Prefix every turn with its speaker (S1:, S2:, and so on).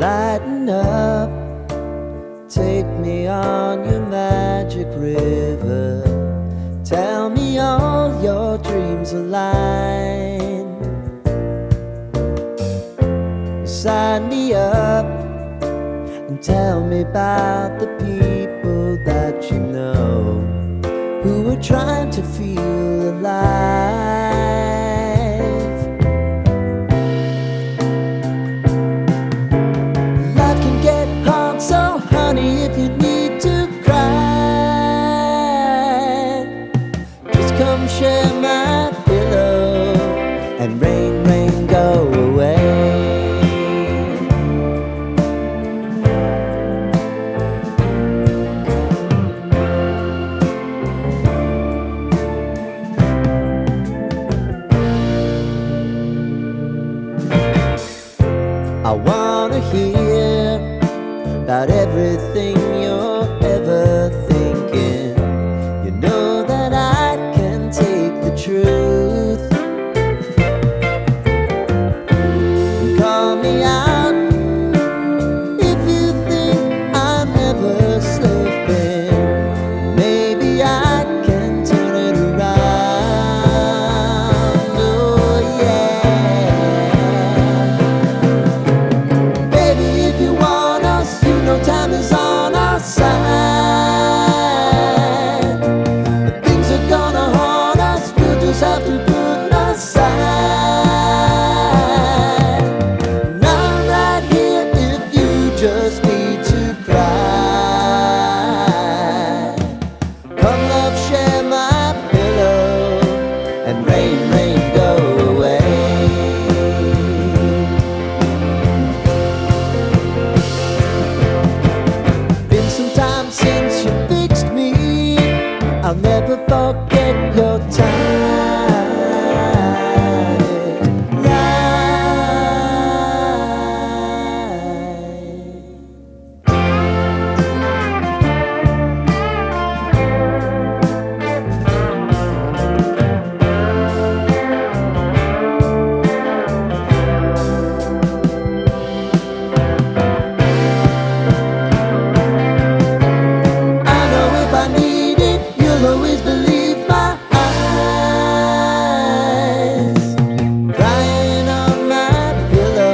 S1: Lighten up, take me on your magic river. Tell me all your dreams align. Sign me up and tell me about the people that you know who are trying to feel alive. Life can get hard, so honey, if you need to cry, just come share my pillow and rain, rain, go away. I wanna hear about everything you're